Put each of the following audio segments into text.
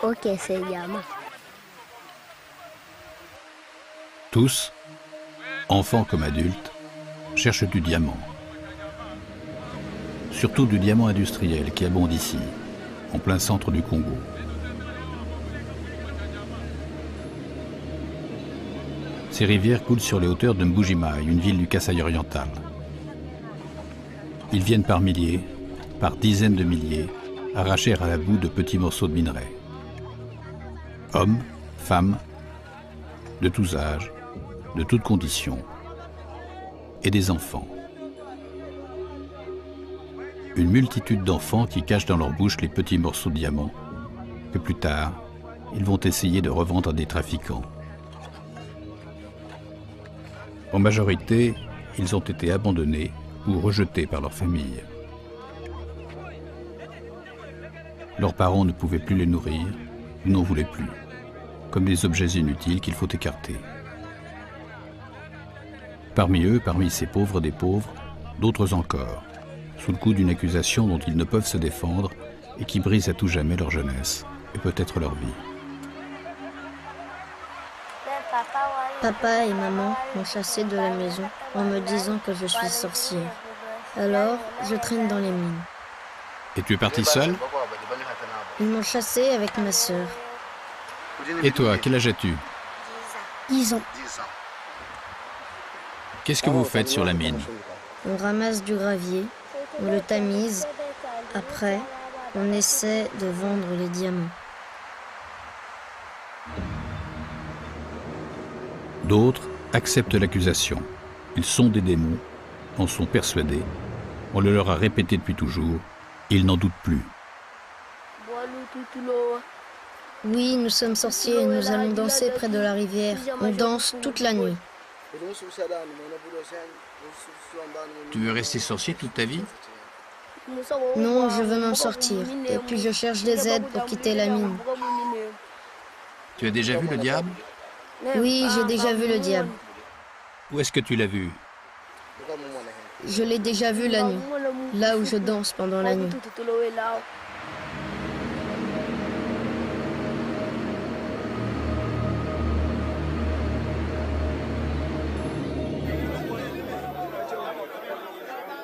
Ok, c'est diamant. Tous, enfants comme adultes, cherchent du diamant. Surtout du diamant industriel qui abonde ici, en plein centre du Congo. Ces rivières coulent sur les hauteurs de Mbujimai, une ville du Kasaï oriental. Ils viennent par milliers, par dizaines de milliers, arracher à la boue de petits morceaux de minerai. Hommes, femmes, de tous âges, de toutes conditions, et des enfants. Une multitude d'enfants qui cachent dans leur bouche les petits morceaux de diamants que plus tard, ils vont essayer de revendre à des trafiquants. En majorité, ils ont été abandonnés ou rejetés par leur famille. Leurs parents ne pouvaient plus les nourrir, ou n'en voulaient plus, comme des objets inutiles qu'il faut écarter. Parmi eux, parmi ces pauvres des pauvres, d'autres encore, sous le coup d'une accusation dont ils ne peuvent se défendre et qui brise à tout jamais leur jeunesse et peut-être leur vie. Papa et maman m'ont chassé de la maison en me disant que je suis sorcière. Alors, je traîne dans les mines. Et tu es parti seul? Ils m'ont chassé avec ma sœur. Et toi, quel âge as-tu? 10 ans. Qu'est-ce que vous faites sur la mine? On ramasse du gravier, on le tamise. Après, on essaie de vendre les diamants. D'autres acceptent l'accusation. Ils sont des démons, en sont persuadés. On le leur a répété depuis toujours, et ils n'en doutent plus. Oui, nous sommes sorciers et nous allons danser près de la rivière. On danse toute la nuit. Tu veux rester sorcier toute ta vie? Non, je veux m'en sortir. Et puis je cherche des aides pour quitter la mine. Tu as déjà vu le diable? Oui, j'ai déjà vu le diable. Où est-ce que tu l'as vu? Je l'ai déjà vu la nuit, là où je danse pendant la nuit.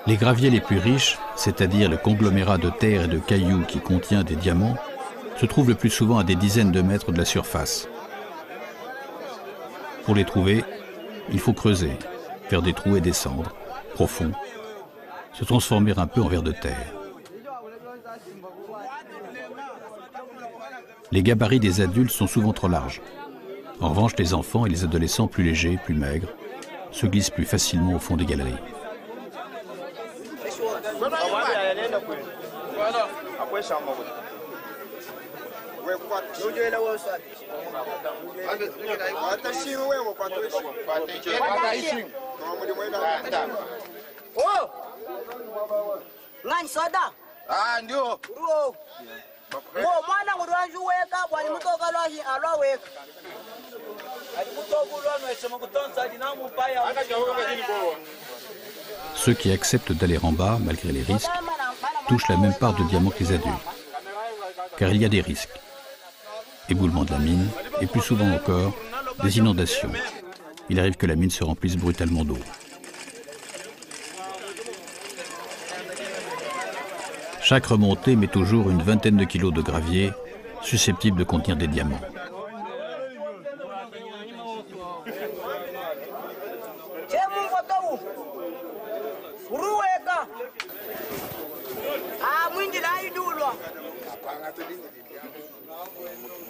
Les graviers les plus riches, c'est-à-dire le conglomérat de terre et de cailloux qui contient des diamants, se trouvent le plus souvent à des dizaines de mètres de la surface. Pour les trouver, il faut creuser, faire des trous et descendre, profonds, se transformer un peu en vers de terre. Les gabarits des adultes sont souvent trop larges. En revanche, les enfants et les adolescents plus légers, plus maigres, se glissent plus facilement au fond des galeries. Ceux qui acceptent d'aller en bas, malgré les risques, touchent la même part de diamants que les adultes. Car il y a des risques. Éboulement de la mine, et plus souvent encore, des inondations. Il arrive que la mine se remplisse brutalement d'eau. Chaque remontée met toujours une vingtaine de kilos de gravier, susceptibles de contenir des diamants.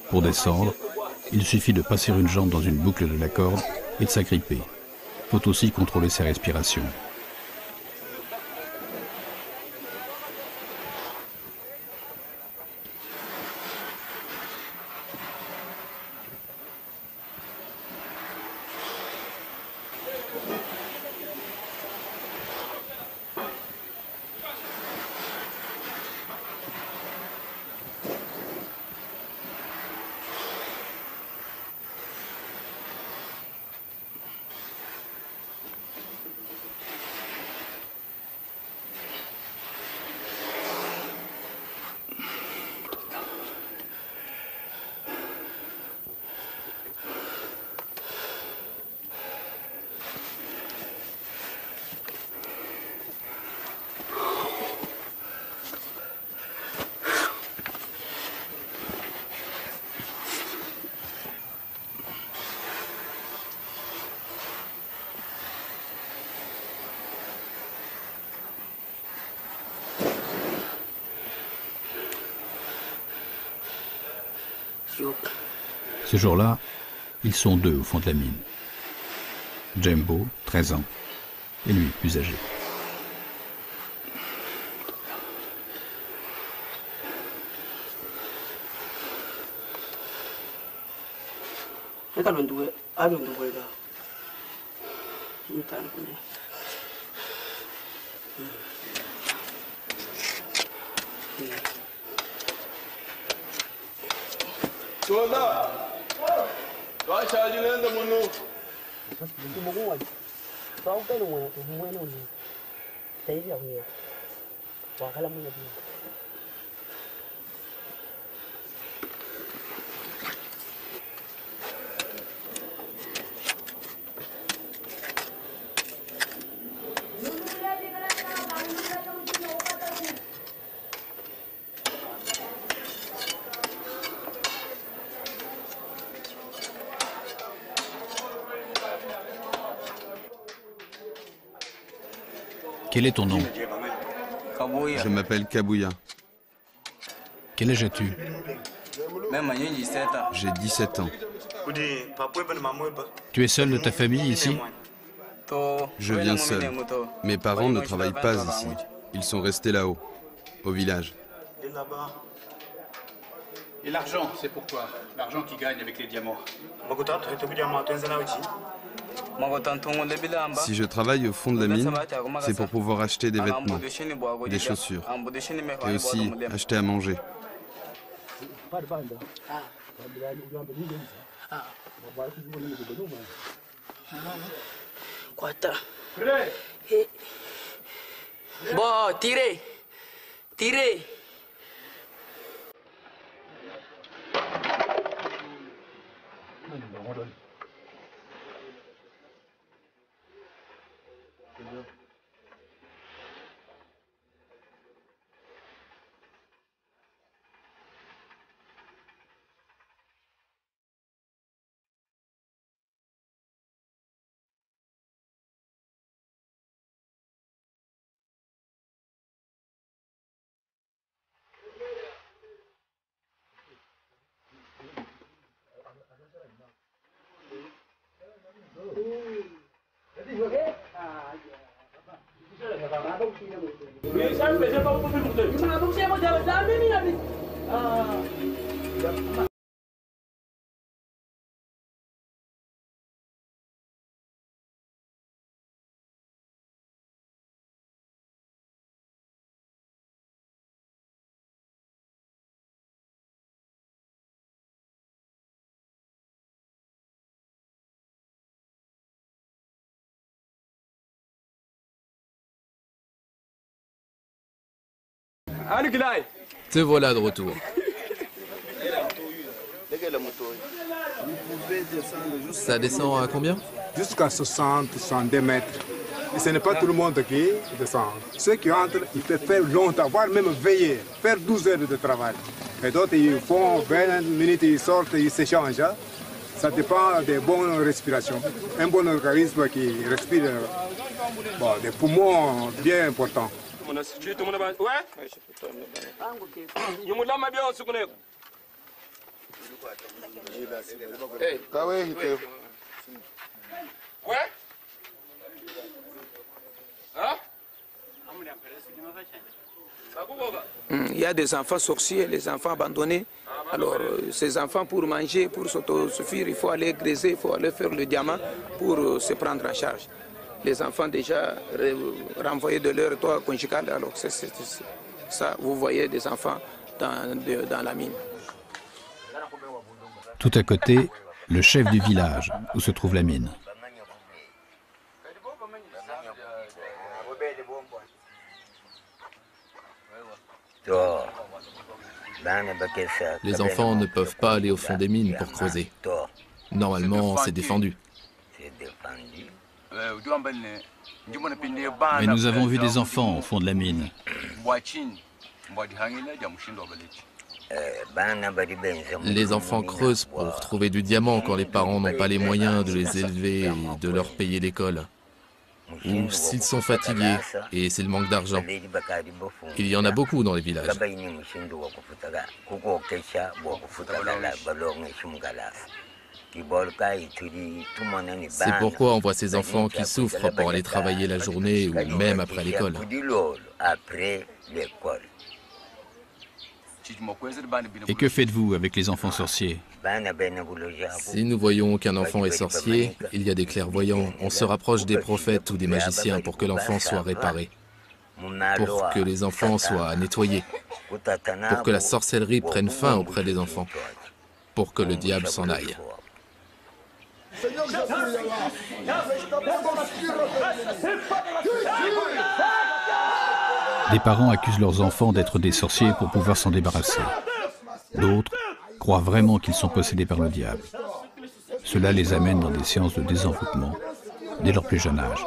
Pour descendre, il suffit de passer une jambe dans une boucle de la corde et de s'agripper. Il faut aussi contrôler sa respiration. Ce jour-là, ils sont deux au fond de la mine. Jembo, 13 ans, et lui, plus âgé. Quel est ton nom? Je m'appelle Kabouya. Quel âge as-tu? J'ai 17 ans. Tu es seul de ta famille ici? Je viens seul. Mes parents ne travaillent pas ici. Ils sont restés là-haut, au village. Et l'argent, c'est pourquoi? L'argent qu'ils gagnent avec les diamants. Si je travaille au fond de la mine, c'est pour pouvoir acheter des vêtements, des chaussures, et aussi acheter à manger. Bon, tirez, tirez. Te voilà de retour. Ça descend à combien? Jusqu'à 60, 62 mètres. Et ce n'est pas tout le monde qui descend. Ceux qui entrent, ils peuvent faire longtemps, voire même veiller, faire 12 heures de travail. Et d'autres, ils font 20 minutes, ils sortent, ils s'échangent. Ça dépend des bonnes respirations. Un bon organisme qui respire des poumons bien importants. Il y a des enfants sorciers, les enfants abandonnés. Alors, ces enfants, pour manger, pour s'autosuffire, il faut aller graiser, il faut aller faire le diamant pour se prendre en charge. Les enfants déjà renvoyés de leur toit conjugal, alors c'est ça, vous voyez des enfants dans la mine. Tout à côté, le chef du village, où se trouve la mine. Les enfants ne peuvent pas aller au fond des mines pour creuser. Normalement, c'est défendu. Mais nous avons vu des enfants au fond de la mine. Les enfants creusent pour trouver du diamant quand les parents n'ont pas les moyens de les élever et de leur payer l'école. ou s'ils sont fatigués et c'est le manque d'argent. Il y en a beaucoup dans les villages. C'est pourquoi on voit ces enfants qui souffrent pour aller travailler la journée ou même après l'école. Et que faites-vous avec les enfants sorciers? Si nous voyons qu'un enfant est sorcier, il y a des clairvoyants. On se rapproche des prophètes ou des magiciens pour que l'enfant soit réparé, pour que les enfants soient nettoyés, pour que la sorcellerie prenne fin auprès des enfants, pour que le diable s'en aille. Des parents accusent leurs enfants d'être des sorciers pour pouvoir s'en débarrasser. D'autres croient vraiment qu'ils sont possédés par le diable. Cela les amène dans des séances de désenvoûtement dès leur plus jeune âge.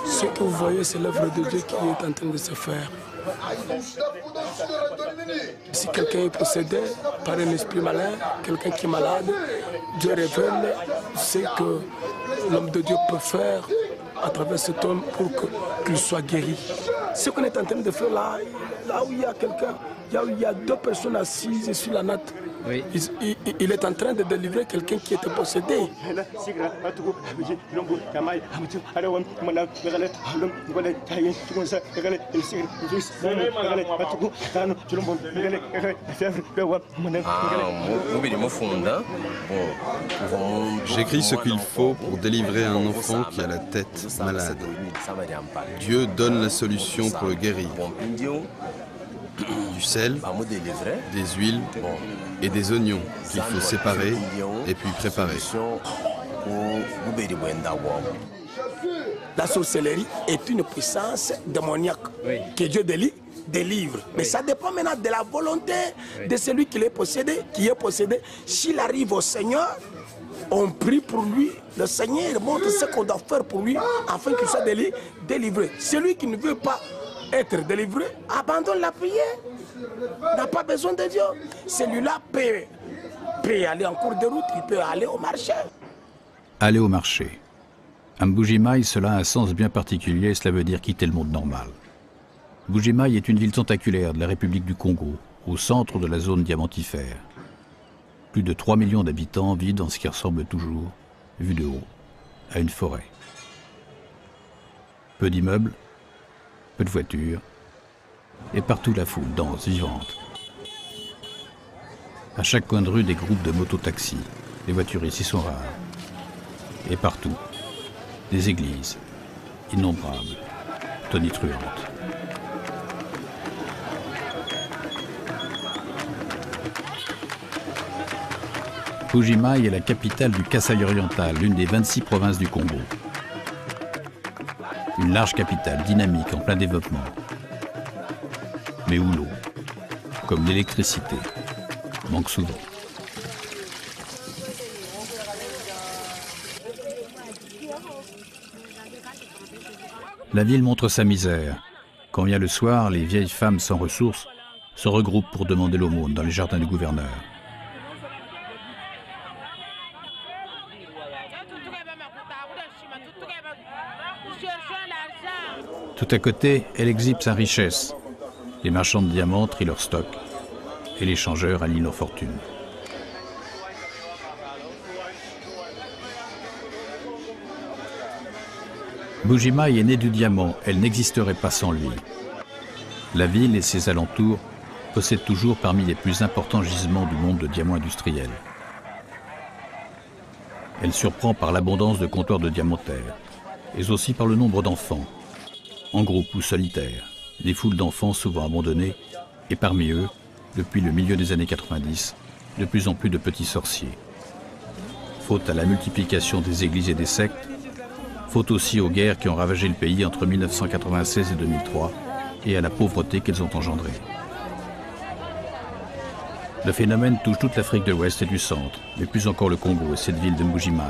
Ce que vous voyez, c'est l'œuvre de Dieu qui est en train de se faire. Si quelqu'un est possédé par un esprit malin, quelqu'un qui est malade, Dieu révèle ce que l'homme de Dieu peut faire à travers cet homme pour qu'il soit guéri. Ce qu'on est en train de faire là où il y a quelqu'un, là où il y a deux personnes assises sur la natte, oui. Il est en train de délivrer quelqu'un qui était possédé. J'écris ce qu'il faut pour délivrer un enfant qui a la tête malade. Dieu donne la solution pour le guérir. Du sel, des huiles et des oignons qu'il faut séparer et puis préparer. La sorcellerie est une puissance démoniaque que Dieu délivre. Mais ça dépend maintenant de la volonté de celui qui est possédé. S'il arrive au Seigneur, on prie pour lui. Le Seigneur montre ce qu'on doit faire pour lui afin qu'il soit délivré. Celui qui ne veut pas être délivré, abandonne la prière, n'a pas besoin de Dieu. Celui-là peut aller en cours de route, il peut aller au marché. Aller au marché. À Mbuji-Mayi, cela a un sens bien particulier, cela veut dire quitter le monde normal. Mbuji-Mayi est une ville tentaculaire de la République du Congo, au centre de la zone diamantifère. Plus de 3 millions d'habitants vivent dans ce qui ressemble toujours, vu de haut, à une forêt. Peu d'immeubles, peu de voitures, et partout la foule danse, vivante. À chaque coin de rue, des groupes de mototaxis. Les voitures ici sont rares. Et partout, des églises, innombrables, tonitruantes. Mbuji-Mayi est la capitale du Kasaï oriental, l'une des 26 provinces du Congo. Une large capitale dynamique en plein développement. Mais où l'eau, comme l'électricité, manque souvent. La ville montre sa misère. Quand vient le soir, les vieilles femmes sans ressources se regroupent pour demander l'aumône dans les jardins du gouverneur. Tout à côté, elle exhibe sa richesse. Les marchands de diamants trient leur stock et les changeurs allient leur fortune. Mbuji-Mayi est née du diamant, elle n'existerait pas sans lui. La ville et ses alentours possèdent toujours parmi les plus importants gisements du monde de diamants industriels. Elle surprend par l'abondance de comptoirs de diamantaires, et aussi par le nombre d'enfants, en groupe ou solitaires, des foules d'enfants souvent abandonnés, et parmi eux, depuis le milieu des années 90, de plus en plus de petits sorciers. Faute à la multiplication des églises et des sectes, faute aussi aux guerres qui ont ravagé le pays entre 1996 et 2003, et à la pauvreté qu'elles ont engendrée. Le phénomène touche toute l'Afrique de l'Ouest et du Centre, mais plus encore le Congo et cette ville de Mbuji-Mayi.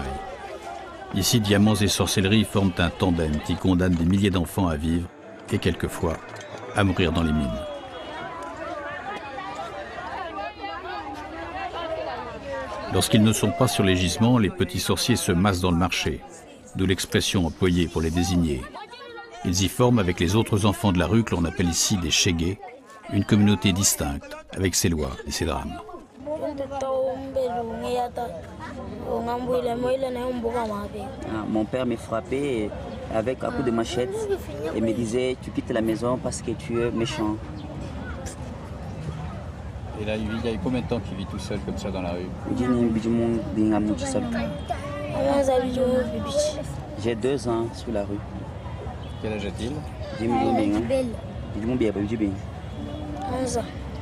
Ici, diamants et sorcellerie forment un tandem qui condamne des milliers d'enfants à vivre et quelquefois à mourir dans les mines. Lorsqu'ils ne sont pas sur les gisements, les petits sorciers se massent dans le marché, d'où l'expression employée pour les désigner. Ils y forment avec les autres enfants de la rue que l'on appelle ici des Shege, une communauté distincte, avec ses lois et ses drames. Mon père me frappait avec un coup de machette et me disait « Tu quittes la maison parce que tu es méchant ». Et là, il y a combien de temps qu'il vit tout seul comme ça dans la rue? J'ai 2 ans sur la rue. Quel âge a-t-il?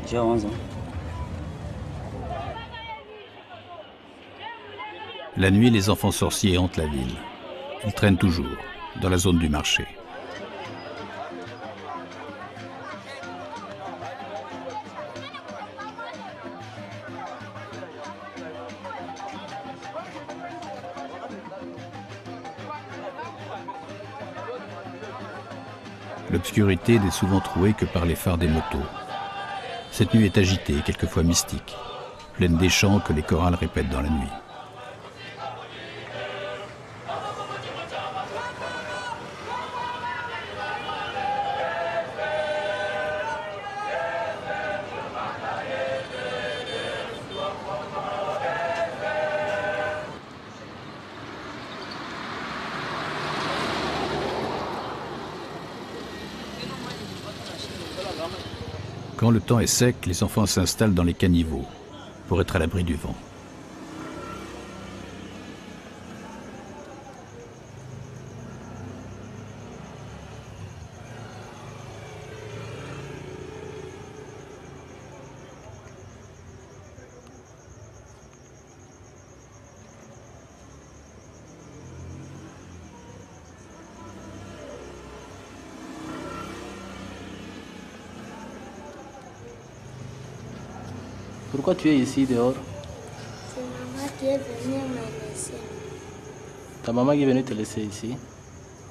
J'ai 11 ans. La nuit, les enfants sorciers hantent la ville. Ils traînent toujours, dans la zone du marché. L'obscurité n'est souvent trouée que par les phares des motos. Cette nuit est agitée, quelquefois mystique, pleine des chants que les chorales répètent dans la nuit. Quand le temps est sec, les enfants s'installent dans les caniveaux pour être à l'abri du vent. Pourquoi tu es ici dehors? C'est maman qui est venue me laisser. Ta maman qui est venue te laisser ici?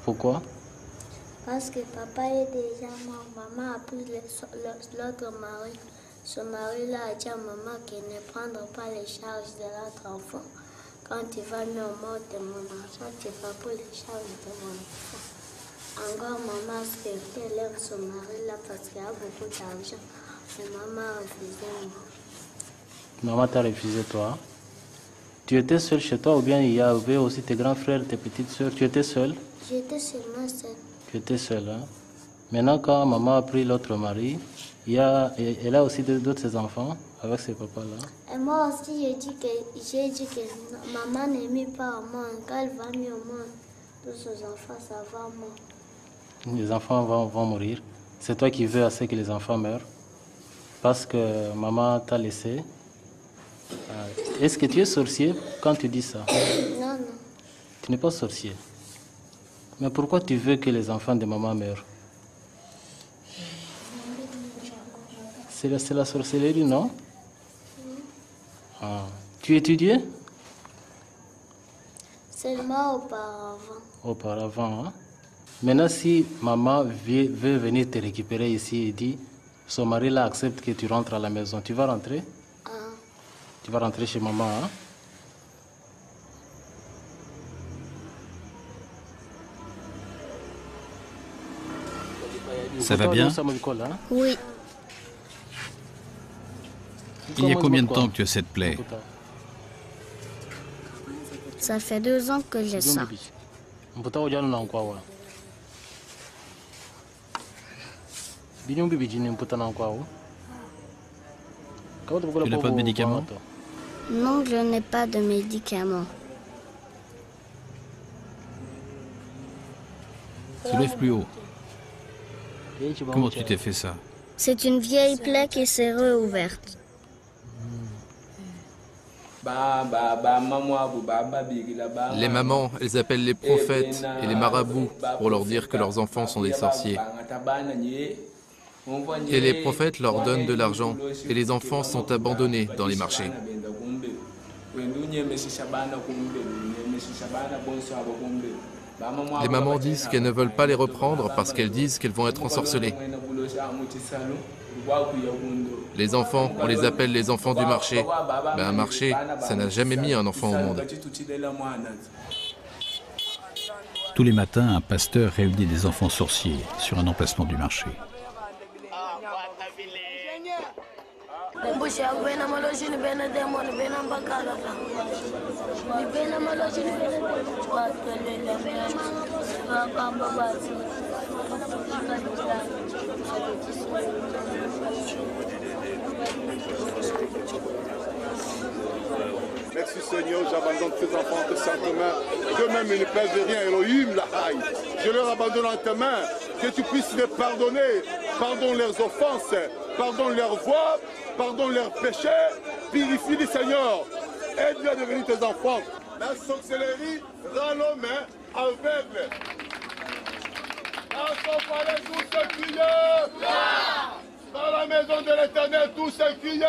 Pourquoi? Parce que papa est déjà mort. Maman a pris l'autre mari. Ce mari-là a dit à maman qu'il ne prendra pas les charges de l'autre enfant. Quand tu vas me mort de mon argent, tu vas pour les charges de mon enfant. Encore maman a accepté ce mari-là parce qu'il a beaucoup d'argent. Mais maman a refusé moi. Maman t'a refusé toi? Tu étais seule chez toi ou bien il y avait aussi tes grands frères, tes petites soeurs? Tu étais seule? J'étais seulement seule. Tu étais seule, hein? Maintenant, quand maman a pris l'autre mari, elle a aussi d'autres ses enfants avec ses papas-là. Et moi aussi, j'ai dit que maman n'est mis pas au monde. Quand elle va mieux au monde, tous ses enfants, ça va mourir. Les enfants vont mourir. C'est toi qui veux assez que les enfants meurent parce que maman t'a laissé. Est-ce que tu es sorcier quand tu dis ça? Non, non. Tu n'es pas sorcier. Mais pourquoi tu veux que les enfants de maman meurent? C'est la sorcellerie, non? Ah. Tu étudiais? Seulement auparavant. Auparavant, hein? Maintenant, si maman veut venir te récupérer ici et dit, son mari là accepte que tu rentres à la maison, tu vas rentrer? Tu vas rentrer chez maman, hein? Ça va bien? Oui. Il y a combien de temps que tu as cette plaie? Ça fait 2 ans que j'ai ça. Tu n'as pas de médicaments? Non, je n'ai pas de médicaments. Soulève plus haut. Comment tu t'es fait ça? C'est une vieille plaie qui s'est réouverte. Les mamans, elles appellent les prophètes et les marabouts pour leur dire que leurs enfants sont des sorciers. Et les prophètes leur donnent de l'argent et les enfants sont abandonnés dans les marchés. Les mamans disent qu'elles ne veulent pas les reprendre parce qu'elles disent qu'elles vont être ensorcelées. Les enfants, on les appelle les enfants du marché. Ben, un marché, ça n'a jamais mis un enfant au monde. Tous les matins, un pasteur réunit des enfants sorciers sur un emplacement du marché. Merci Seigneur, j'abandonne tes enfants entre tes mains. D'eux-mêmes, ils ne pèsent rien. Elohim, la haï. Je leur abandonne en tes mains. Que tu puisses les pardonner. Pardonne leurs offenses. Pardonne leurs voies. Pardonne leurs péchés. Purifie-les, Seigneur. Aide-les à devenir tes enfants. La sorcellerie rend l'homme aveugle. Dans son palais, tout se crie. Dans la maison de l'Éternel, tout se crie.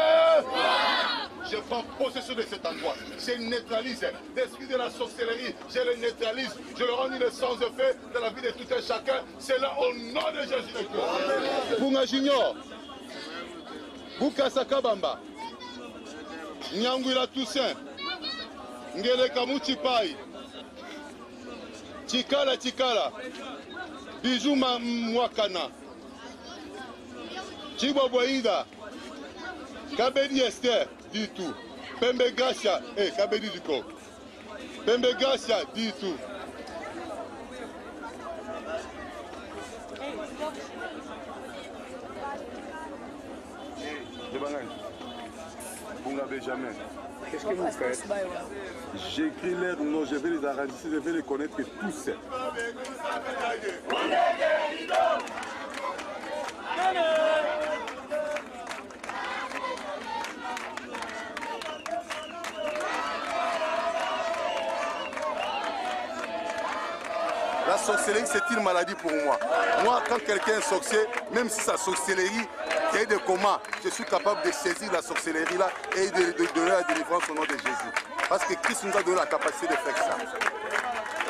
Je prends possession de cet endroit. Je neutralise l'esprit de la sorcellerie. Je le neutralise. Je le rends sans effet dans la vie de tout un chacun. C'est là au nom de Jésus de Christ. Bunga Junior, Bukasa Kabamba, Nyangwila Toussaint, Ngele Kamuchi Pai, Chikala Chikala, Bijou Mwakana, Chibo Boïda, Kabedi Esther, dit tout. Pembe Gracia, Kabedi Duko. Pembe Gracia, dit tout. Bunga Benjamin. Qu'est-ce que vous faites? J'écris leurs noms, je vais les arranger, je vais les connaître tous. La sorcellerie, c'est une maladie pour moi. Moi, quand quelqu'un est sorcier, même si sa sorcellerie est de coma, je suis capable de saisir la sorcellerie là et de donner la délivrance au nom de Jésus. Parce que Christ nous a donné la capacité de faire ça.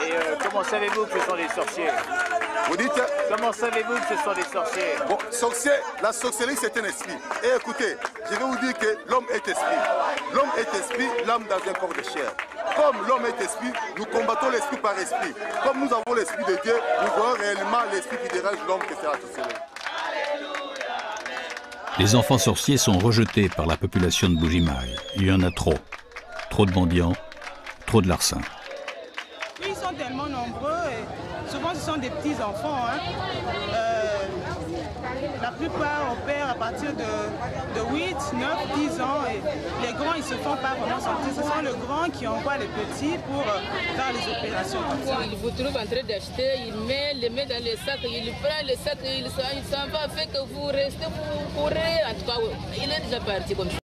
Et comment savez-vous que ce sont des sorciers? Vous dites? Comment savez-vous que ce sont des sorciers? Bon, la sorcellerie c'est un esprit. Et écoutez, je vais vous dire que l'homme est esprit. L'homme est esprit, l'âme dans un corps de chair. Comme l'homme est esprit, nous combattons l'esprit par esprit. Comme nous avons l'esprit de Dieu, nous voyons réellement l'esprit qui dérange l'homme que c'est la sorcellerie. Les enfants sorciers sont rejetés par la population de Bujimaï. Il y en a trop. Trop de mendiants, trop de larcins. Ils sont tellement nombreux et souvent ce sont des petits-enfants. La plupart opèrent à partir de 8, 9, 10 ans et les grands ils ne se font pas vraiment sortir. Ce sont les grands qui envoient les petits pour faire les opérations comme ça. Il vous trouve en train d'acheter, il les met dans les sacs, il prend les sacs, il s'en va, fait que vous restez, vous courez. En tout cas, il est déjà parti comme ça.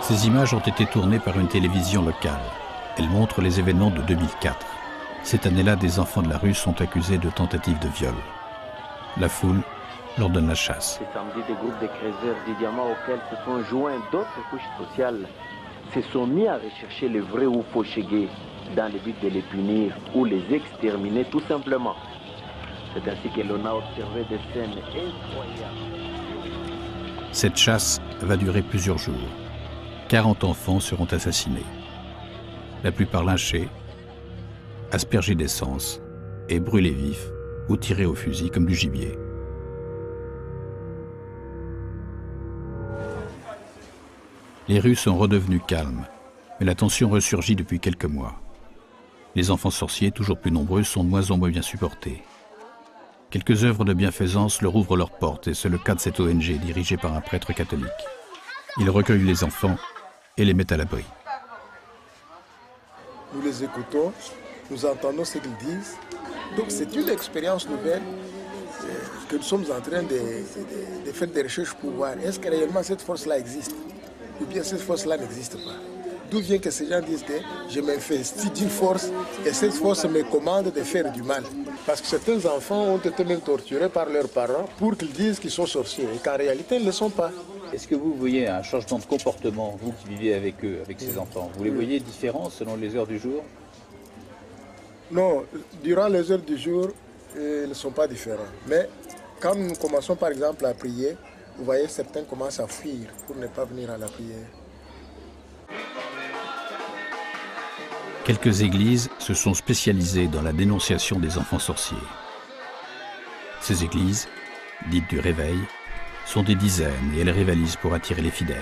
Ces images ont été tournées par une télévision locale. Elles montrent les événements de 2004. Cette année-là, des enfants de la rue sont accusés de tentative de viol. La foule leur donne la chasse. Ce samedi, des groupes de créateurs du diamant auxquels se sont joints d'autres couches sociales se sont mis à rechercher les vrais ou faux chégués dans le but de les punir ou les exterminer tout simplement. C'est ainsi que l'on a observé des scènes incroyables. Cette chasse va durer plusieurs jours. 40 enfants seront assassinés. La plupart lynchés, aspergés d'essence et brûlés vifs ou tirés au fusil comme du gibier. Les rues sont redevenues calmes, mais la tension ressurgit depuis quelques mois. Les enfants sorciers, toujours plus nombreux, sont de moins en moins bien supportés. Quelques œuvres de bienfaisance leur ouvrent leurs portes et c'est le cas de cette ONG dirigée par un prêtre catholique. Il recueille les enfants et les met à l'abri. nous les écoutons, nous entendons ce qu'ils disent. Donc c'est une expérience nouvelle que nous sommes en train de faire des recherches pour voir est-ce que réellement cette force-là existe ou bien cette force-là n'existe pas. D'où vient que ces gens disent que je m'investis d'une force et cette force me commande de faire du mal. Parce que certains enfants ont été même torturés par leurs parents pour qu'ils disent qu'ils sont sorciers et qu'en réalité ils ne le sont pas. Est-ce que vous voyez un changement de comportement, vous qui vivez avec eux, avec ces enfants? Vous les voyez différents selon les heures du jour? Non, durant les heures du jour, ils ne sont pas différents. Mais quand nous commençons par exemple à prier, vous voyez certains commencent à fuir pour ne pas venir à la prière. Quelques églises se sont spécialisées dans la dénonciation des enfants sorciers. Ces églises, dites du réveil, sont des dizaines et elles rivalisent pour attirer les fidèles.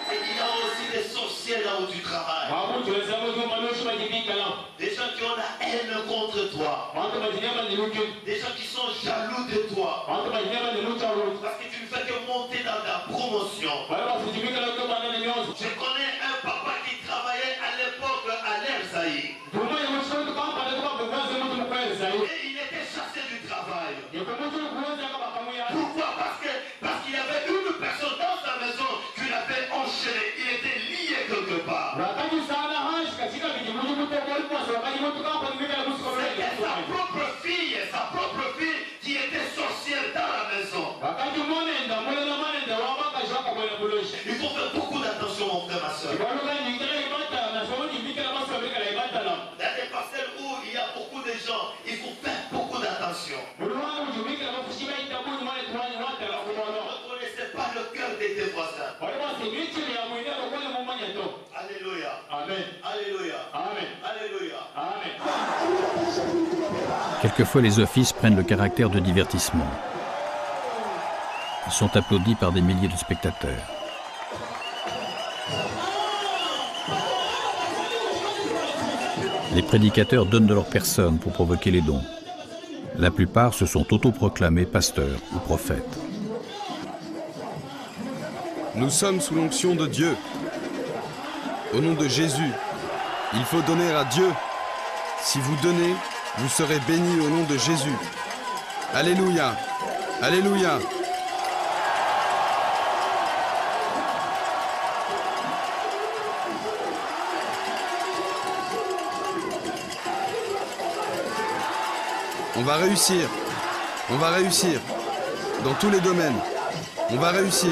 Il y a aussi des sorciers là où tu travailles. Des gens qui ont la haine contre toi. Des gens qui sont jaloux de toi. Parce que tu ne fais que monter dans ta promotion. Je connais un papa qui travaillait à l'époque à l'Erzaï. Et il était chassé du travail. Pourquoi? Parce qu'il y avait une personne dans sa maison qui l'avait enchaîné. Il était lié quelque part. C'était sa propre fille qui était sorcière dans la maison. Il faut faire beaucoup d'attention, mon frère, ma soeur. Dans des parcelles où il y a beaucoup de gens, il faut faire beaucoup d'attention. Ne reconnaissez pas le cœur de tes voisins. Alléluia. Amen. Alléluia. Amen. Alléluia. Amen. Quelquefois, les offices prennent le caractère de divertissement. Ils sont applaudis par des milliers de spectateurs. Les prédicateurs donnent de leur personne pour provoquer les dons. La plupart se sont autoproclamés pasteurs ou prophètes. Nous sommes sous l'onction de Dieu. Au nom de Jésus, il faut donner à Dieu. Si vous donnez, vous serez bénis au nom de Jésus. Alléluia. Alléluia. On va réussir. On va réussir. Dans tous les domaines. On va réussir.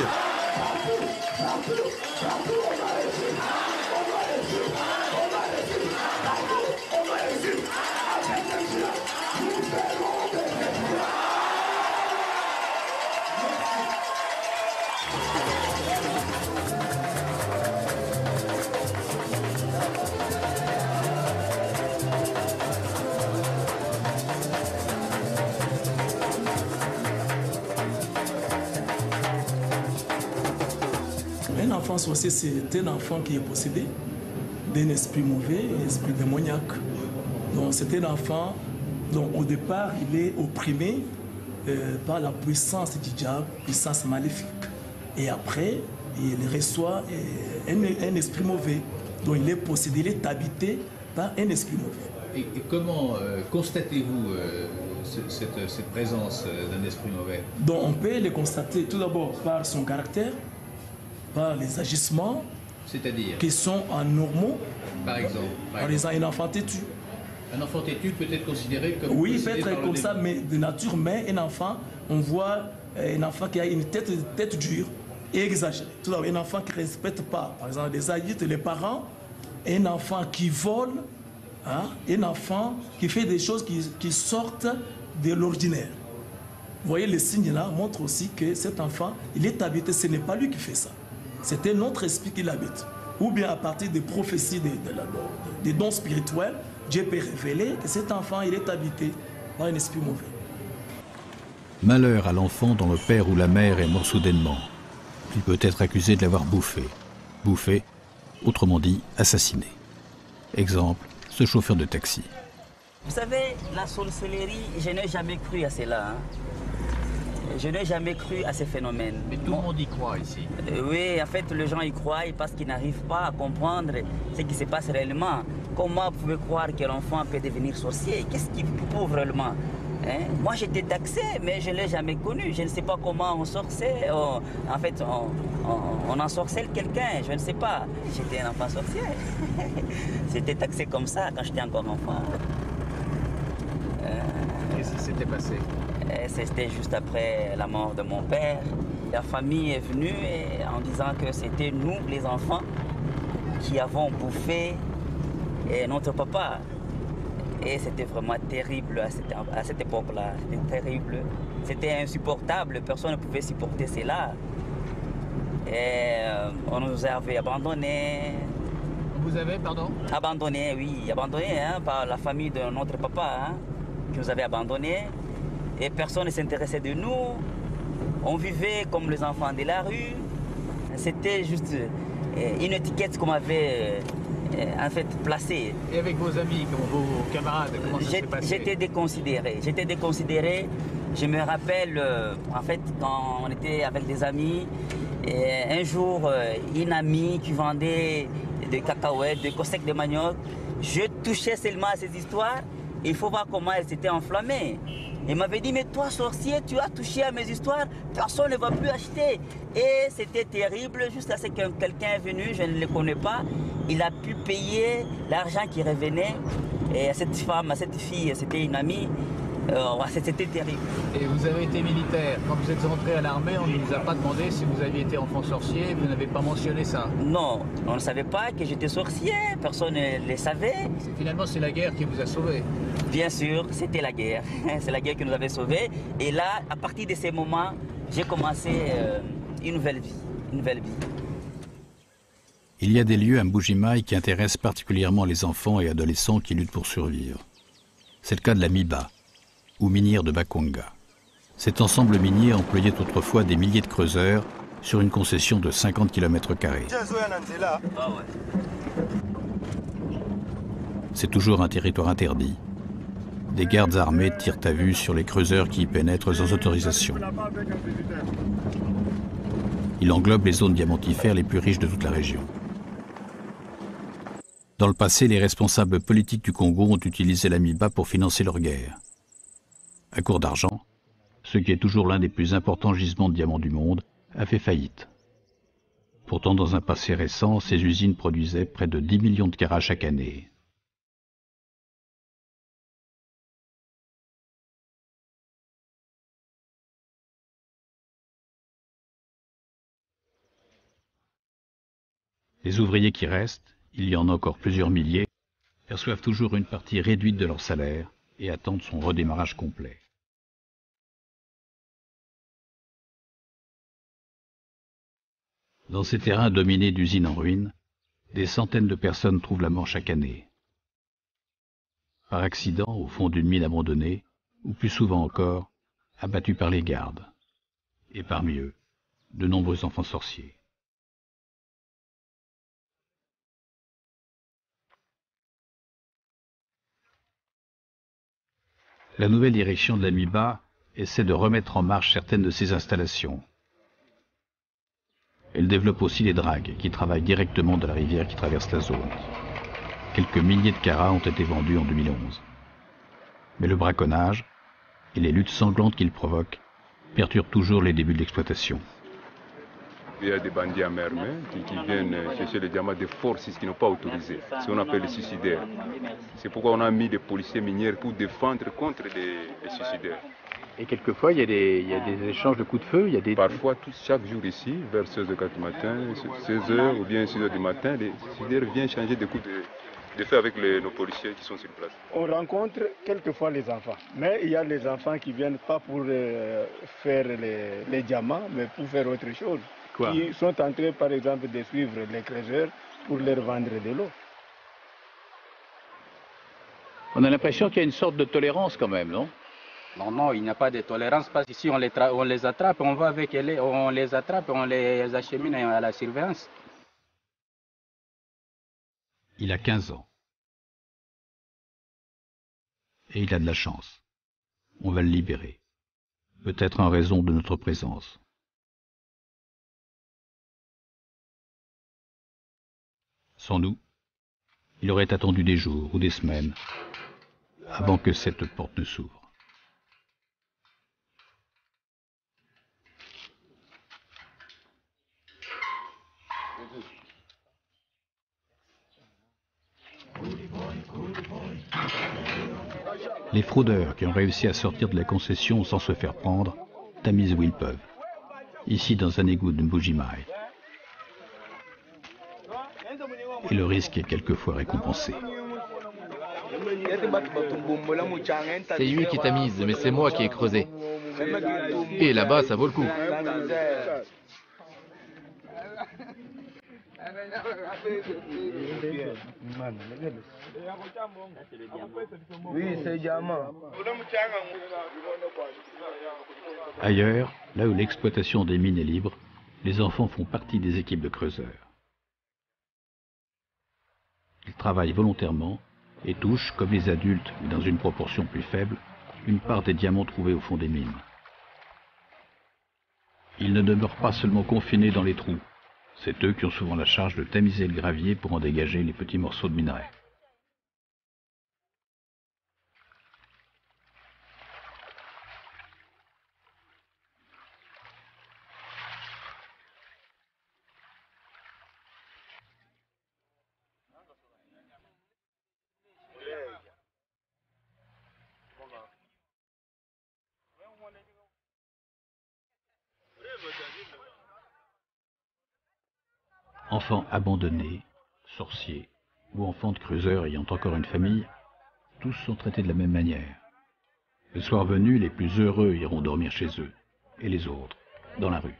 Un enfant sorcier, c'est un enfant qui est possédé d'un esprit mauvais, un esprit démoniaque. Donc c'est un enfant dont au départ il est opprimé par la puissance du diable, puissance maléfique. Et après, il reçoit un esprit mauvais, dont il est possédé, il est habité par un esprit mauvais. Et comment constatez-vous cette présence d'un esprit mauvais? Donc on peut le constater tout d'abord par son caractère, par les agissements qui sont anormaux. Par exemple, un enfant têtu. Un enfant têtu peut être considéré comme... Oui, il peut être comme ça, mais de nature, mais un enfant, on voit un enfant qui a une tête dure et exagérée. Tout d'abord, un enfant qui ne respecte pas, par exemple, les adultes, les parents, un enfant qui vole, hein, un enfant qui fait des choses qui sortent de l'ordinaire. Vous voyez, les signes là montrent aussi que cet enfant, il est habité, ce n'est pas lui qui fait ça. C'est un autre esprit qui l'habite. Ou bien à partir des prophéties, des dons spirituels, Dieu peut révéler que cet enfant, il est habité par un esprit mauvais. Malheur à l'enfant dont le père ou la mère est mort soudainement. Il peut être accusé de l'avoir bouffé. Bouffé, autrement dit, assassiné. Exemple, ce chauffeur de taxi. Vous savez, la sorcellerie, je n'ai jamais cru à cela. Hein. Je n'ai jamais cru à ces phénomènes. Mais tout le monde y croit ici. Oui, en fait, les gens y croient parce qu'ils n'arrivent pas à comprendre ce qui se passe réellement. Comment vous pouvez croire que l'enfant peut devenir sorcier? Qu'est-ce qu'il prouve réellement? Moi, j'étais taxé, mais je ne l'ai jamais connu. Je ne sais pas comment on sorçait. En fait, on ensorcelle quelqu'un, je ne sais pas. J'étais un enfant sorcier. J'étais taxé comme ça quand j'étais encore enfant. Qu'est-ce qui s'était passé? C'était juste après la mort de mon père. La famille est venue en disant que c'était nous, les enfants, qui avons bouffé notre papa. Et c'était vraiment terrible à cette époque-là. C'était terrible. C'était insupportable. Personne ne pouvait supporter cela. Et on nous avait abandonnés. Vous avez, pardon? Abandonnés, oui. Abandonnés par la famille de notre papa, qui nous avait abandonnés. Et personne ne s'intéressait de nous. On vivait comme les enfants de la rue. C'était juste une étiquette qu'on m'avait en fait placée. Et avec vos amis, vos camarades, comment ça s'est passé? J'étais déconsidéré. J'étais déconsidéré. Je me rappelle, en fait, quand on était avec des amis, un jour, une amie qui vendait des cacahuètes, des cossèques de manioc, je touchais seulement à ces histoires. Il faut voir comment elles s'étaient enflammées. Il m'avait dit, mais toi, sorcier, tu as touché à mes histoires, personne ne va plus acheter. Et c'était terrible, jusqu'à ce que quelqu'un est venu, je ne le connais pas, il a pu payer l'argent qui revenait. Et à cette femme, à cette fille, c'était une amie, c'était terrible. Et vous avez été militaire. Quand vous êtes entré à l'armée, on ne vous a pas demandé si vous aviez été enfant sorcier, vous n'avez pas mentionné ça? Non, on ne savait pas que j'étais sorcier, personne ne le savait. Finalement, c'est la guerre qui vous a sauvé. Bien sûr, c'était la guerre. C'est la guerre qui nous avait sauvés. Et là, à partir de ces moments, j'ai commencé une nouvelle vie. Il y a des lieux à Mbuji-Mayi qui intéressent particulièrement les enfants et adolescents qui luttent pour survivre. C'est le cas de la Miba, ou minière de Bakonga. Cet ensemble minier employait autrefois des milliers de creuseurs sur une concession de 50 km². C'est toujours un territoire interdit. Des gardes armés tirent à vue sur les creuseurs qui y pénètrent sans autorisation. Il englobe les zones diamantifères les plus riches de toute la région. Dans le passé, les responsables politiques du Congo ont utilisé la Miba pour financer leur guerre. À court d'argent, ce qui est toujours l'un des plus importants gisements de diamants du monde, a fait faillite. Pourtant, dans un passé récent, ces usines produisaient près de 10 millions de carats chaque année. Les ouvriers qui restent, il y en a encore plusieurs milliers, perçoivent toujours une partie réduite de leur salaire et attendent son redémarrage complet. Dans ces terrains dominés d'usines en ruine, des centaines de personnes trouvent la mort chaque année. Par accident, au fond d'une mine abandonnée, ou plus souvent encore, abattus par les gardes. Et parmi eux, de nombreux enfants sorciers. La nouvelle direction de la Miba essaie de remettre en marche certaines de ces installations. Elle développe aussi les dragues qui travaillent directement dans la rivière qui traverse la zone. Quelques milliers de carats ont été vendus en 2011. Mais le braconnage et les luttes sanglantes qu'il provoque perturbent toujours les débuts de l'exploitation. Il y a des bandits à mer qui viennent chercher les diamants de force qui n'ont pas autorisé. C'est ce qu'on appelle les suicidaires. C'est pourquoi on a mis des policiers miniers pour défendre contre les suicidaires. Et quelquefois, il y a des échanges de coups de feu, Parfois, chaque jour ici, vers 16h du matin, 16h ou bien 6h du matin, les suicidaires viennent changer de coups de feu avec nos policiers qui sont sur place. On rencontre quelquefois les enfants, mais il y a les enfants qui viennent pas pour faire les diamants, mais pour faire autre chose. Quoi? Qui sont en train, par exemple, de suivre les creuseurs pour leur vendre de l'eau. On a l'impression qu'il y a une sorte de tolérance quand même, non? Non, il n'y a pas de tolérance parce qu'ici on les attrape, on va avec on les attrape, on les achemine à la surveillance. Il a 15 ans. Et il a de la chance. On va le libérer. peut-être en raison de notre présence. Sans nous, il aurait attendu des jours ou des semaines avant que cette porte ne s'ouvre. Les fraudeurs qui ont réussi à sortir de la concession sans se faire prendre tamisent où ils peuvent, ici dans un égout de Mbuji-Mayi. Et le risque est quelquefois récompensé. C'est lui qui tamise, mais c'est moi qui ai creusé. Et là-bas, ça vaut le coup. Oui, c'est diamant. Ailleurs, là où l'exploitation des mines est libre, les enfants font partie des équipes de creuseurs. Ils travaillent volontairement et touchent, comme les adultes, mais dans une proportion plus faible, une part des diamants trouvés au fond des mines. Ils ne demeurent pas seulement confinés dans les trous. C'est eux qui ont souvent la charge de tamiser le gravier pour en dégager les petits morceaux de minerai. Enfants abandonnés, sorciers ou enfants de creuseurs ayant encore une famille, tous sont traités de la même manière. Le soir venu, les plus heureux iront dormir chez eux, et les autres, dans la rue.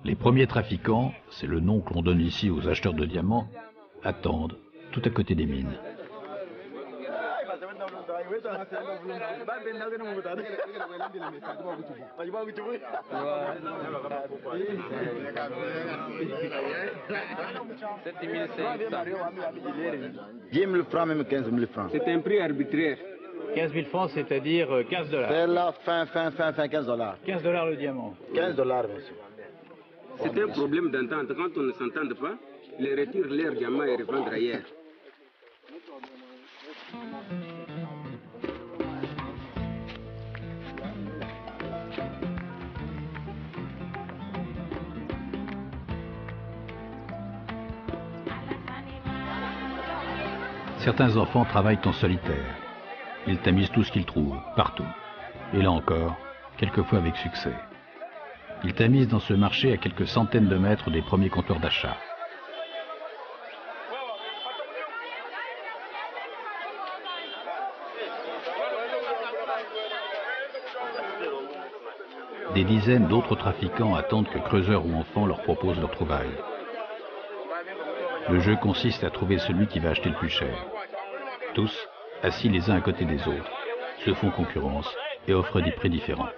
Les premiers trafiquants, c'est le nom que l'on donne ici aux acheteurs de diamants, attendent tout à côté des mines. Même 15 000 francs. C'est un prix arbitraire. 15 000 francs, c'est-à-dire 15 $. C'est la fin, 15 $. 15 $ le diamant. 15 $, monsieur. C'est un problème d'entente. Quand on ne s'entend pas, les retirent leur diamant et revendent ailleurs. Certains enfants travaillent en solitaire. Ils tamisent tout ce qu'ils trouvent, partout. Et là encore, quelquefois avec succès. Ils tamisent dans ce marché à quelques centaines de mètres des premiers comptoirs d'achat. Des dizaines d'autres trafiquants attendent que creuseurs ou enfants leur proposent leur trouvaille. Le jeu consiste à trouver celui qui va acheter le plus cher. Tous, assis les uns à côté des autres, se font concurrence et offrent des prix différents.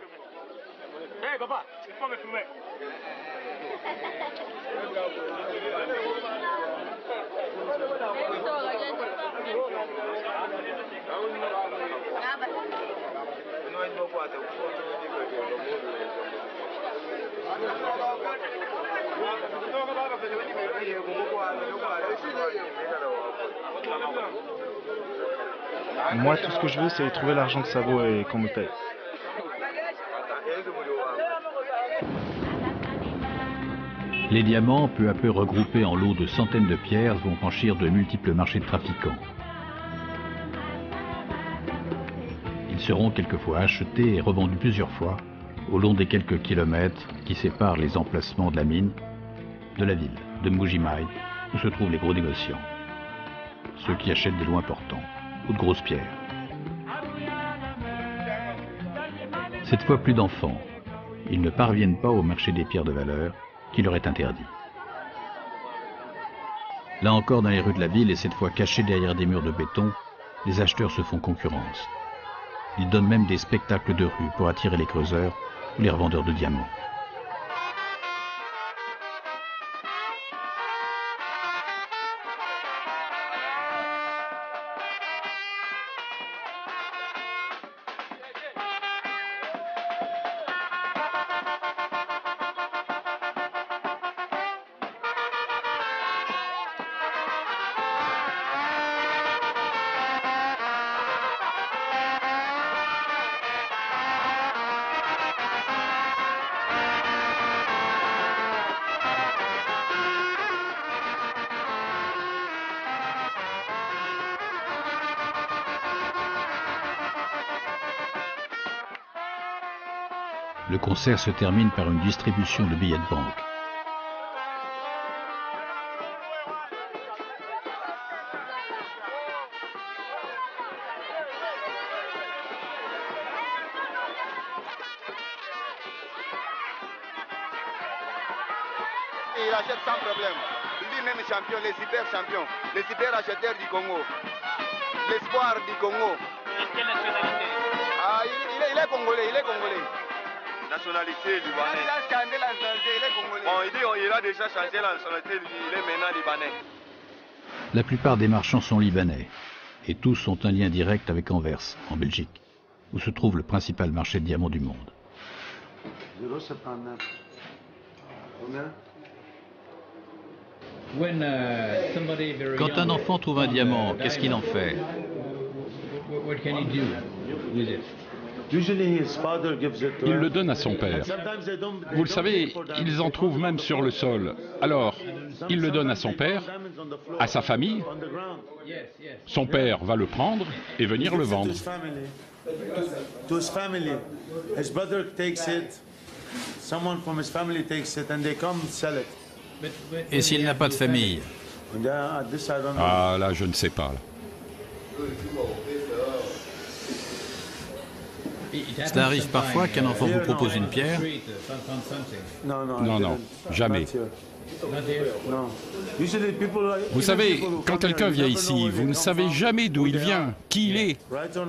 Moi, tout ce que je veux, c'est trouver l'argent que ça vaut et qu'on me paye. Les diamants, peu à peu regroupés en lots de centaines de pierres, vont franchir de multiples marchés de trafiquants. Ils seront quelquefois achetés et revendus plusieurs fois, au long des quelques kilomètres qui séparent les emplacements de la mine, de la ville, de Mbuji-Mayi, où se trouvent les gros négociants. Ceux qui achètent des lots importants, ou de grosses pierres. Cette fois, plus d'enfants. Ils ne parviennent pas au marché des pierres de valeur, qui leur est interdit. Là encore, dans les rues de la ville, et cette fois cachés derrière des murs de béton, les acheteurs se font concurrence. Ils donnent même des spectacles de rue pour attirer les creuseurs ou les revendeurs de diamants. Le concert se termine par une distribution de billets de banque. Il achète sans problème. Lui-même champion, les super champions, les super acheteurs du Congo, l'espoir du Congo. Quelle nationalité? Il est congolais, il est congolais. Nationalité libanaise. Il a changé la nationalité, il est congolais. Bon, il a déjà changé la nationalité, il est maintenant libanais. La plupart des marchands sont libanais, et tous ont un lien direct avec Anvers, en Belgique, où se trouve le principal marché de diamants du monde. 0,79. Combien? Quand un enfant trouve un diamant, qu'est-ce qu'il en fait? Il le donne à son père. Vous le savez, ils en trouvent même sur le sol. Alors, il le donne à son père, à sa famille. Son père va le prendre et venir le vendre. Et s'il n'a pas de famille? Ah, là, je ne sais pas. Cela arrive parfois qu'un enfant vous propose une pierre? Non, jamais. Vous savez, quand quelqu'un vient ici, vous ne savez jamais d'où il vient, qui il est,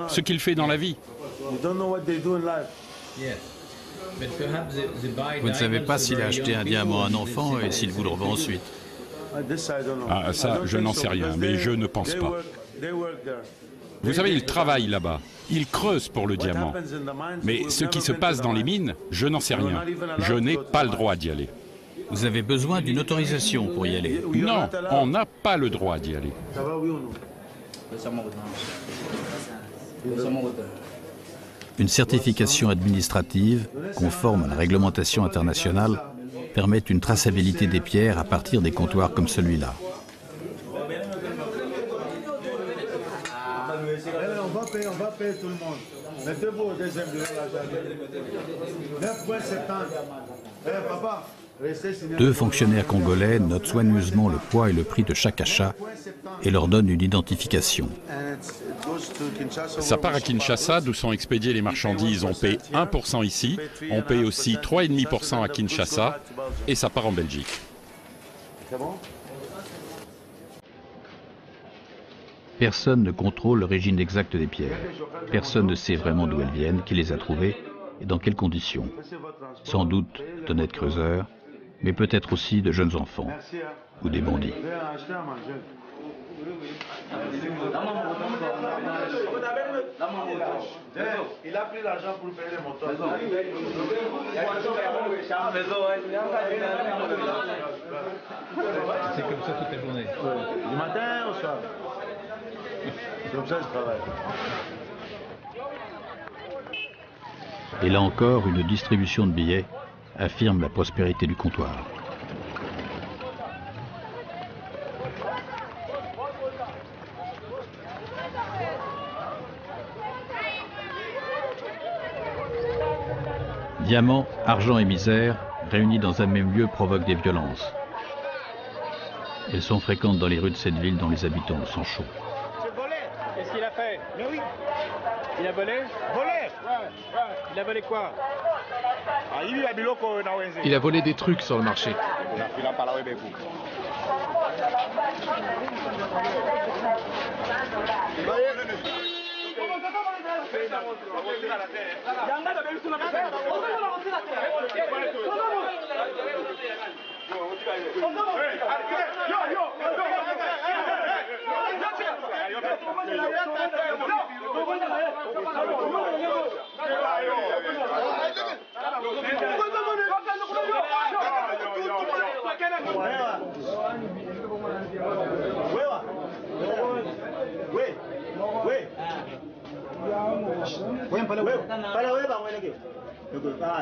ce qu'il fait dans la vie. Vous ne savez pas s'il a acheté un diamant à un enfant et s'il vous le revend ensuite. Ah, ça, je n'en sais rien, mais je ne pense pas. Vous savez, ils travaillent là-bas. Ils creusent pour le diamant. Mais ce qui se passe dans les mines, je n'en sais rien. Je n'ai pas le droit d'y aller. Vous avez besoin d'une autorisation pour y aller? Non, on n'a pas le droit d'y aller. Une certification administrative, conforme à la réglementation internationale, permet une traçabilité des pierres à partir des comptoirs comme celui-là. On va payer tout le monde. Mettez-vous au deuxième bureau là. 9,70. Papa, restez signé. Deux fonctionnaires congolais notent soigneusement le poids et le prix de chaque achat et leur donnent une identification. Ça part à Kinshasa, d'où sont expédiées les marchandises. On paie 1% ici, on paye aussi 3,5% à Kinshasa, et ça part en Belgique. C'est bon? Personne ne contrôle l'origine exacte des pierres. Personne ne sait vraiment d'où elles viennent, qui les a trouvées et dans quelles conditions. Sans doute d'honnêtes creuseurs, mais peut-être aussi de jeunes enfants ou des bandits. Il a pris l'argent pour payer les moteurs. C'est comme ça toute la journée. Du matin au soir. Comme ça, je travaille. Et là encore, une distribution de billets affirme la prospérité du comptoir. Diamants, argent et misère, réunis dans un même lieu, provoquent des violences. Elles sont fréquentes dans les rues de cette ville dont les habitants sont chauds. Qu'est-ce qu'il a fait? Mais oui. Il a volé? Volé? Ouais. Il a volé quoi? Il a volé des trucs sur le marché.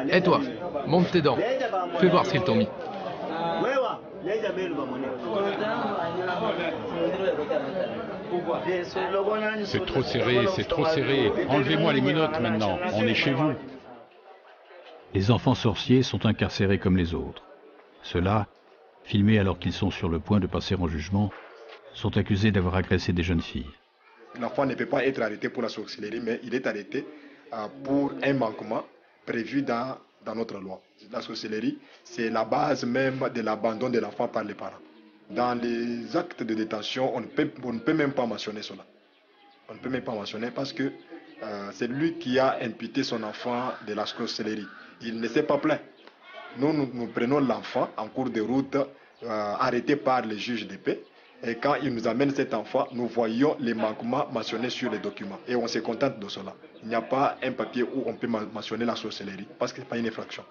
Et toi, monte tes dents. Fais voir ce qu'ils t'ont mis. C'est trop serré, c'est trop serré. Enlevez-moi les menottes maintenant, on est chez vous. Les enfants sorciers sont incarcérés comme les autres. Ceux-là, filmés alors qu'ils sont sur le point de passer en jugement, sont accusés d'avoir agressé des jeunes filles. L'enfant ne peut pas être arrêté pour la sorcellerie, mais il est arrêté pour un manquement prévu dans notre loi. La sorcellerie, c'est la base même de l'abandon de l'enfant par les parents. Dans les actes de détention, on ne peut même pas mentionner cela. On ne peut même pas mentionner parce que c'est lui qui a imputé son enfant de la sorcellerie. Il ne s'est pas plaint. Nous prenons l'enfant en cours de route, arrêté par les juges de paix. Et quand il nous amène cet enfant, nous voyons les manquements mentionnés sur les documents. Et on se contente de cela. Il n'y a pas un papier où on peut mentionner la sorcellerie, parce que ce n'est pas une infraction.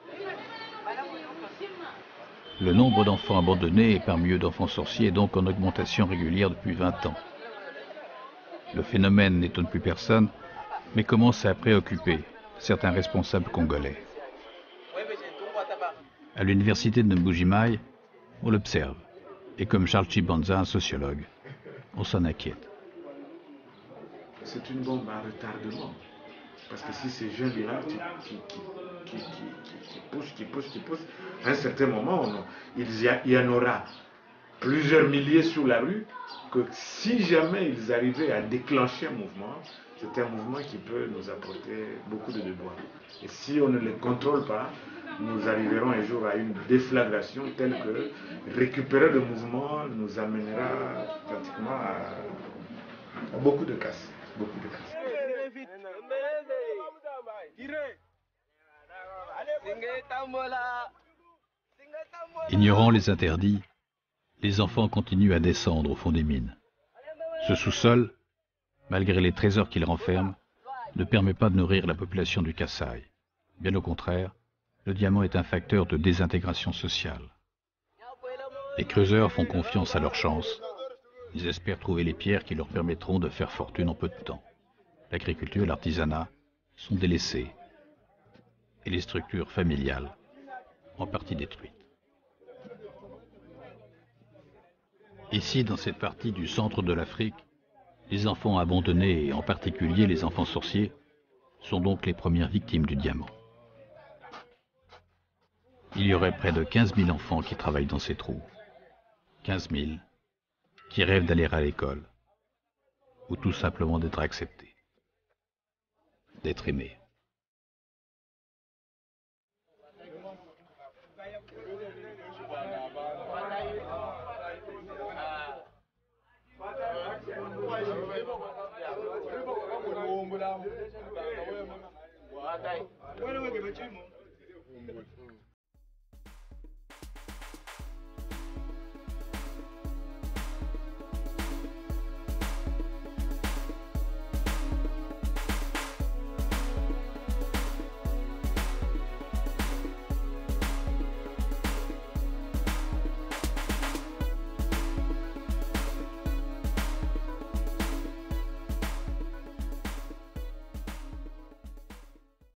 Le nombre d'enfants abandonnés et parmi eux d'enfants sorciers est donc en augmentation régulière depuis 20 ans. Le phénomène n'étonne plus personne, mais commence à préoccuper certains responsables congolais. À l'université de Mbuji-Mayi, on l'observe. Et comme Charles Chibanza, un sociologue, on s'en inquiète. C'est une bombe à retardement. Parce que si ces jeunes-là qui poussent, à un certain moment, il y en aura plusieurs milliers sur la rue, que si jamais ils arrivaient à déclencher un mouvement, c'est un mouvement qui peut nous apporter beaucoup de déboires. Et si on ne les contrôle pas, nous arriverons un jour à une déflagration telle que récupérer le mouvement nous amènera pratiquement à beaucoup de casse. Beaucoup de casse. Ignorant les interdits, les enfants continuent à descendre au fond des mines. Ce sous-sol, malgré les trésors qu'il renferme, ne permet pas de nourrir la population du Kasaï. Bien au contraire, le diamant est un facteur de désintégration sociale. Les creuseurs font confiance à leur chance. Ils espèrent trouver les pierres qui leur permettront de faire fortune en peu de temps. L'agriculture et l'artisanat sont délaissés et les structures familiales en partie détruites. Ici, dans cette partie du centre de l'Afrique, les enfants abandonnés, et en particulier les enfants sorciers, sont donc les premières victimes du diamant. Il y aurait près de 15 000 enfants qui travaillent dans ces trous. 15 000 qui rêvent d'aller à l'école, ou tout simplement d'être acceptés, d'être aimés. Bueno,